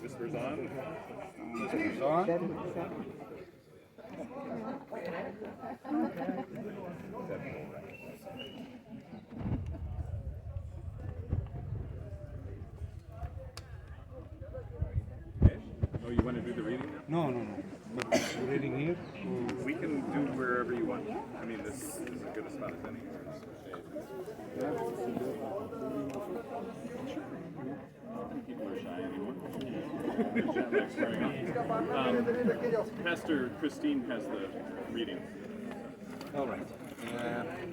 Whispers on. Whispers on. Okay. Oh, you want to do the reading now? No. But the reading here. We can do wherever you want. I mean, this is as good a spot as any. People are shy anymore. Pastor Christine has the reading. All right.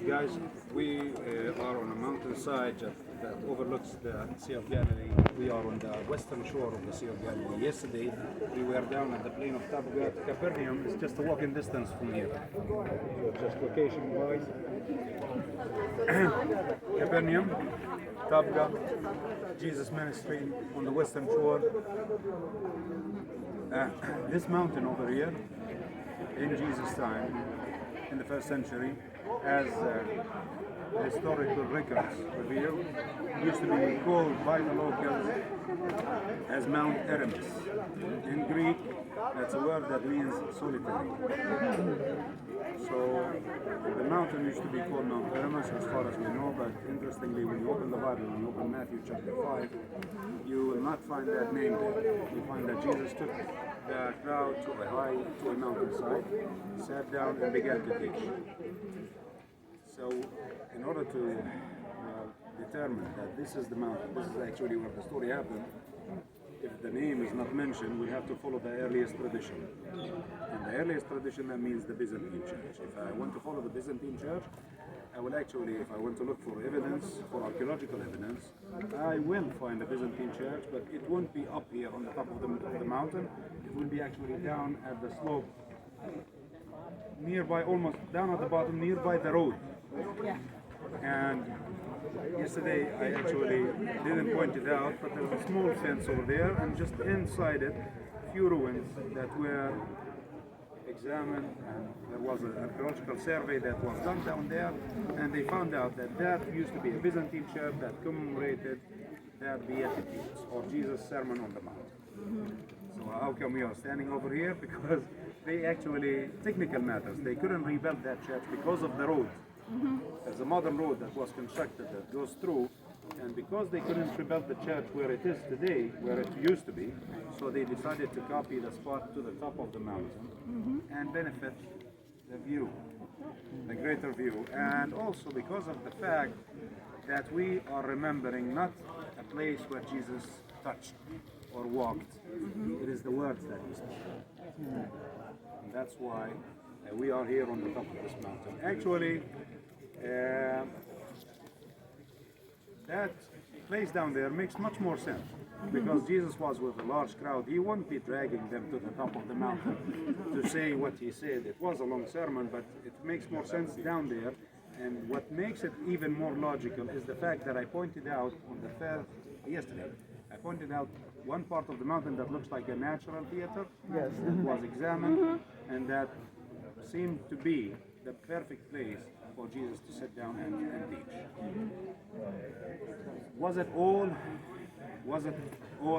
Guys, we are on a mountainside that overlooks the Sea of Galilee. We are on the western shore of the Sea of Galilee. Yesterday, we were down at the plain of Tabgha. Capernaum is just a walking distance from here. So just location-wise. Capernaum, Tabgha, Jesus ministry on the western shore. This mountain over here, in Jesus' time, in the first century, as historical records reveal, used to be called by the locals as Mount Eremus. In Greek, that's a word that means solitary. So the mountain used to be called Mount Eremus as far as we know, but interestingly, when you open the Bible, when you open Matthew chapter 5, you will not find that name there. You find that Jesus took the crowd to a mountainside, sat down and began to teach. So in order to determine that this is the mountain, this is actually where the story happened, if the name is not mentioned, we have to follow the earliest tradition. And the earliest tradition, that means the Byzantine Church. If I want to follow the Byzantine Church, I will actually, if I want to look for evidence, for archaeological evidence, I will find a Byzantine church, but it won't be up here on the top of the mountain. It will be actually down at the slope, nearby, almost down at the bottom, nearby the road. Yeah. And yesterday I actually didn't point it out, but there's a small fence over there, and just inside it, a few ruins that were examined, and there was an archaeological survey that was done down there, and they found out that that used to be a Byzantine church that commemorated the Beatitudes, or Jesus' Sermon on the Mount. So how come we are standing over here? Because they actually, technical matters, they couldn't rebuild that church because of the road. There's a modern road that was constructed that goes through, and because they couldn't rebuild the church where it is today, where it used to be, so they decided to copy the spot to the top of the mountain and benefit the view, the greater view. And also because of the fact that we are remembering not a place where Jesus touched or walked, it is the words that he spoke. And that's why we are here on the top of this mountain. Actually, that place down there makes much more sense, because Jesus was with a large crowd. He wouldn't be dragging them to the top of the mountain to say what he said. It was a long sermon, but it makes more sense down there. And what makes it even more logical is the fact that I pointed out on the fair yesterday, I pointed out one part of the mountain that looks like a natural theater that was examined, and that seemed to be the perfect place for Jesus to sit down and teach. Was it all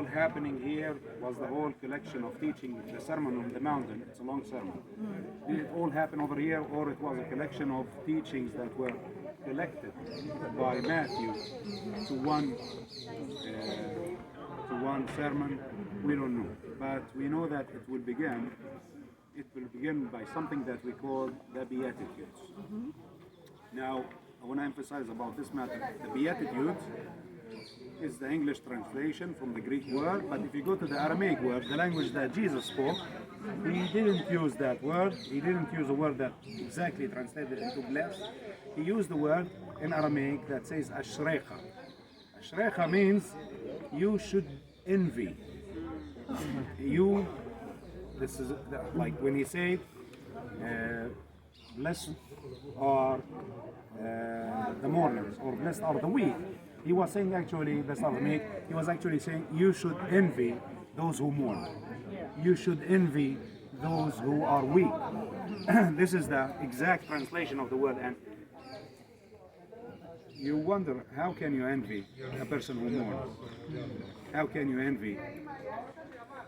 happening here? Was the whole collection of teaching, the Sermon on the Mountain, it's a long sermon, did it all happen over here, or it was a collection of teachings that were collected by Matthew to one sermon? We don't know, but we know that it will begin by something that we call the Beatitudes. Now, I want to emphasize about this matter. The Beatitudes is the English translation from the Greek word, but if you go to the Aramaic word, the language that Jesus spoke, he didn't use that word. He didn't use a word that exactly translated into bless. He used the word in Aramaic that says ashrecha. Ashrecha means you should envy. This is like when he said, blessed are the mourners, or blessed are the weak. He was saying actually, blessed are the meek, he was actually saying you should envy those who mourn. You should envy those who are weak. This is the exact translation of the word. And you wonder, how can you envy a person who mourns? How can you envy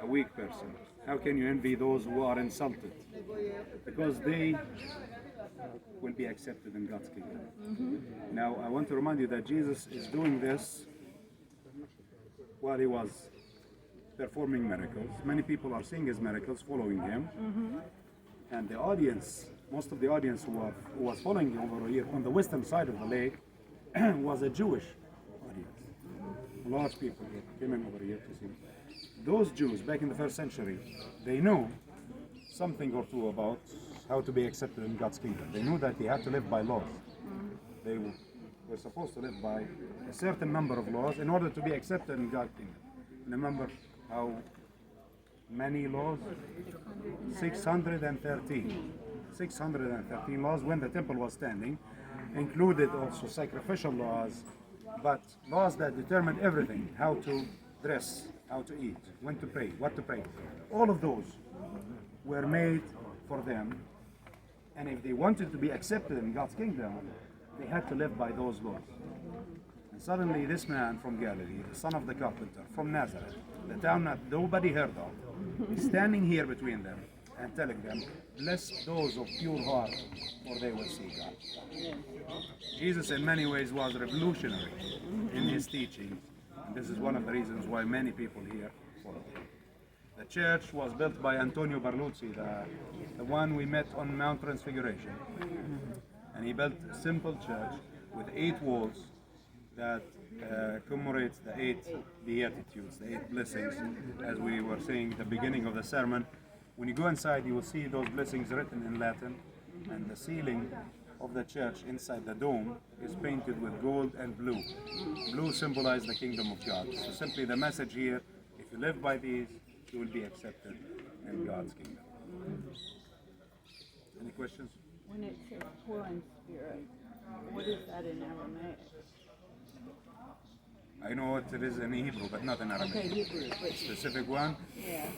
a weak person? How can you envy those who are insulted? Because they will be accepted in God's kingdom. Now, I want to remind you that Jesus is doing this while he was performing miracles. Many people are seeing his miracles, following him. And the audience, most of the audience who was following him over here on the western side of the lake was a Jewish audience. Large people came in over here to see. Those Jews back in the first century, they knew something or two about how to be accepted in God's kingdom. They knew that they had to live by laws. They were supposed to live by a certain number of laws in order to be accepted in God's kingdom. Remember how many laws? 613. 613 laws when the temple was standing, included also sacrificial laws, but laws that determined everything: how to dress, how to eat, when to pray, what to pray. All of those were made for them, and if they wanted to be accepted in God's kingdom, they had to live by those laws. And suddenly this man from Galilee, the son of the carpenter, from Nazareth, the town that nobody heard of, is standing here between them and telling them, "Bless those of pure heart, for they will see God." Jesus in many ways was revolutionary in his teaching, and this is one of the reasons why many people here follow him. The church was built by Antonio Barluzzi, the one we met on Mount Transfiguration. And he built a simple church with 8 walls that commemorates the 8 Beatitudes, the 8 blessings, as we were saying at the beginning of the sermon. When you go inside, you will see those blessings written in Latin, and the ceiling of the church inside the dome is painted with gold and blue. Blue symbolizes the kingdom of God. So simply the message here, if you live by these, you will be accepted in God's kingdom. Any questions? When it says poor in spirit, what is that in Aramaic? I know what it is in Hebrew, but not in Arabic. Okay, Hebrew, but Specific one? yeah.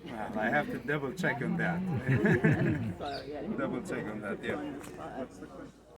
Well, I have to double check on that. Sorry, I didn't Double check on that, yeah. on the spot.